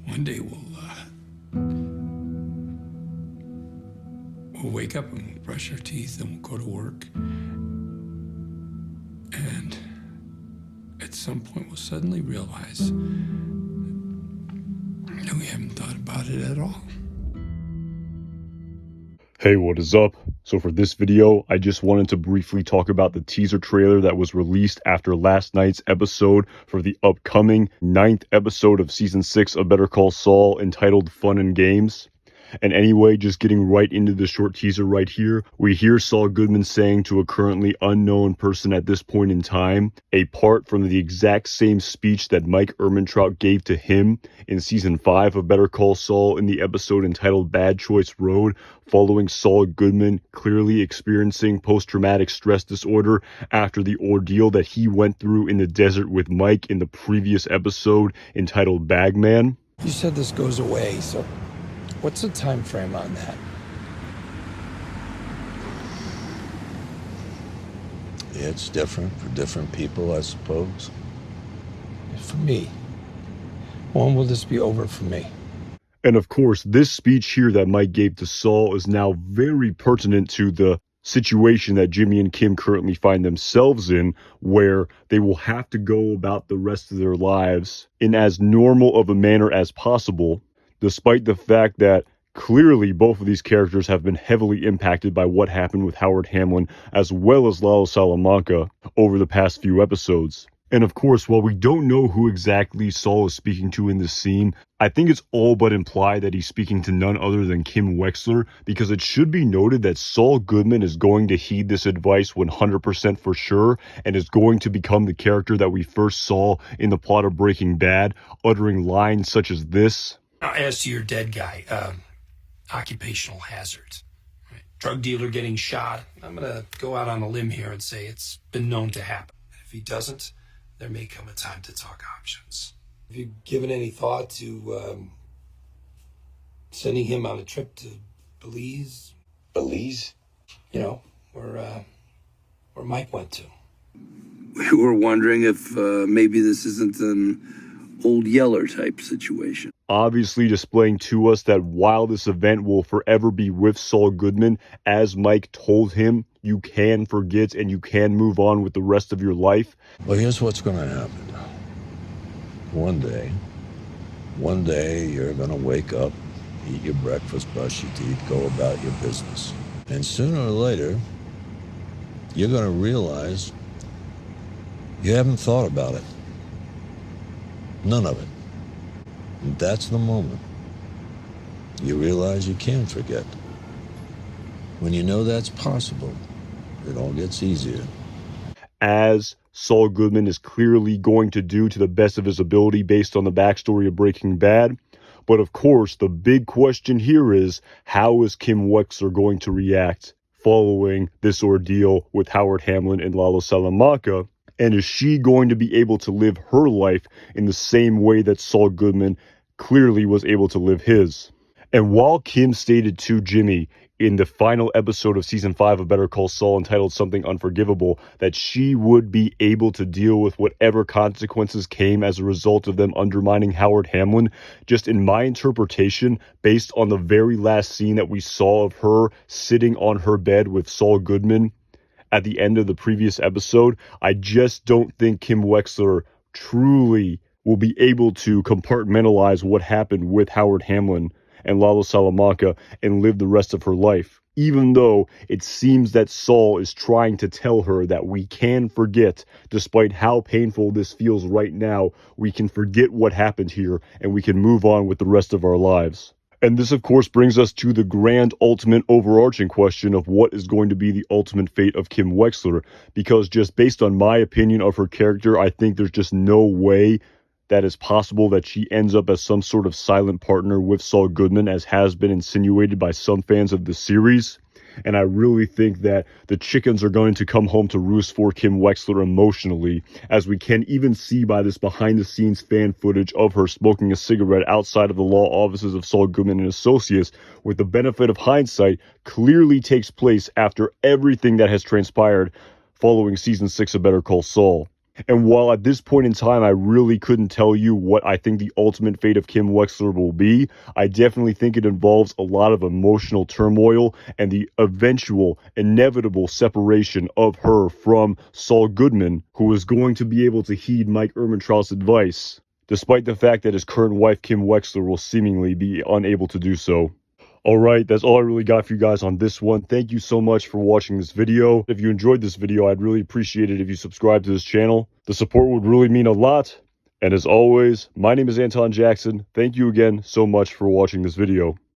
One day we'll wake up and we'll brush our teeth and we'll go to work. And at some point we'll suddenly realize that we haven't thought about it at all. Hey, what is up? So for this video, I just wanted to briefly talk about the teaser trailer that was released after last night's episode for the upcoming 9th episode of Season 6 of Better Call Saul, entitled Fun and Games. And anyway, just getting right into the short teaser right here, we hear Saul Goodman saying to a currently unknown person at this point in time, a part from the exact same speech that Mike Ehrmantraut gave to him in Season 5 of Better Call Saul in the episode entitled Bad Choice Road, following Saul Goodman clearly experiencing post-traumatic stress disorder after the ordeal that he went through in the desert with Mike in the previous episode entitled Bagman. You said this goes away, so what's the time frame on that? It's different for different people, I suppose. For me. When will this be over for me? And of course, this speech here that Mike gave to Saul is now very pertinent to the situation that Jimmy and Kim currently find themselves in, where they will have to go about the rest of their lives in as normal of a manner as possible, despite the fact that clearly both of these characters have been heavily impacted by what happened with Howard Hamlin as well as Lalo Salamanca over the past few episodes. And of course, while we don't know who exactly Saul is speaking to in this scene, I think it's all but implied that he's speaking to none other than Kim Wexler, because it should be noted that Saul Goodman is going to heed this advice 100% for sure, and is going to become the character that we first saw in the plot of Breaking Bad, uttering lines such as this. As to your dead guy, occupational hazards. Right. Drug dealer getting shot. I'm going to go out on a limb here and say it's been known to happen. If he doesn't, there may come a time to talk options. Have you given any thought to sending him on a trip to Belize? Belize? You know, where Mike went to. We were wondering if maybe this isn't an Old Yeller type situation. Obviously displaying to us that while this event will forever be with Saul Goodman, as Mike told him, you can forget and you can move on with the rest of your life. Well, here's what's going to happen. One day you're going to wake up, eat your breakfast, brush your teeth, go about your business. And sooner or later, you're going to realize you haven't thought about it. None of it. And that's the moment you realize you can forget. When you know that's possible, it all gets easier. As Saul Goodman is clearly going to do to the best of his ability based on the backstory of Breaking Bad. But of course, the big question here is, how is Kim Wexler going to react following this ordeal with Howard Hamlin and Lalo Salamanca? And is she going to be able to live her life in the same way that Saul Goodman clearly was able to live his? And while Kim stated to Jimmy in the final episode of Season 5 of Better Call Saul, entitled Something Unforgivable, that she would be able to deal with whatever consequences came as a result of them undermining Howard Hamlin, just in my interpretation, based on the very last scene that we saw of her sitting on her bed with Saul Goodman at the end of the previous episode, I just don't think Kim Wexler truly will be able to compartmentalize what happened with Howard Hamlin and Lalo Salamanca and live the rest of her life. Even though it seems that Saul is trying to tell her that we can forget, despite how painful this feels right now, we can forget what happened here and we can move on with the rest of our lives. And this, of course, brings us to the grand, ultimate, overarching question of what is going to be the ultimate fate of Kim Wexler. Because just based on my opinion of her character, I think there's just no way that it's possible that she ends up as some sort of silent partner with Saul Goodman, as has been insinuated by some fans of the series. And I really think that the chickens are going to come home to roost for Kim Wexler emotionally, as we can even see by this behind-the-scenes fan footage of her smoking a cigarette outside of the law offices of Saul Goodman and Associates, with the benefit of hindsight, clearly takes place after everything that has transpired following Season 6 of Better Call Saul. And while at this point in time, I really couldn't tell you what I think the ultimate fate of Kim Wexler will be, I definitely think it involves a lot of emotional turmoil and the eventual, inevitable separation of her from Saul Goodman, who is going to be able to heed Mike Ehrmantraut's advice, despite the fact that his current wife, Kim Wexler, will seemingly be unable to do so. Alright, that's all I really got for you guys on this one. Thank you so much for watching this video. If you enjoyed this video, I'd really appreciate it if you subscribe to this channel. The support would really mean a lot. And as always, my name is Anton Jackson. Thank you again so much for watching this video.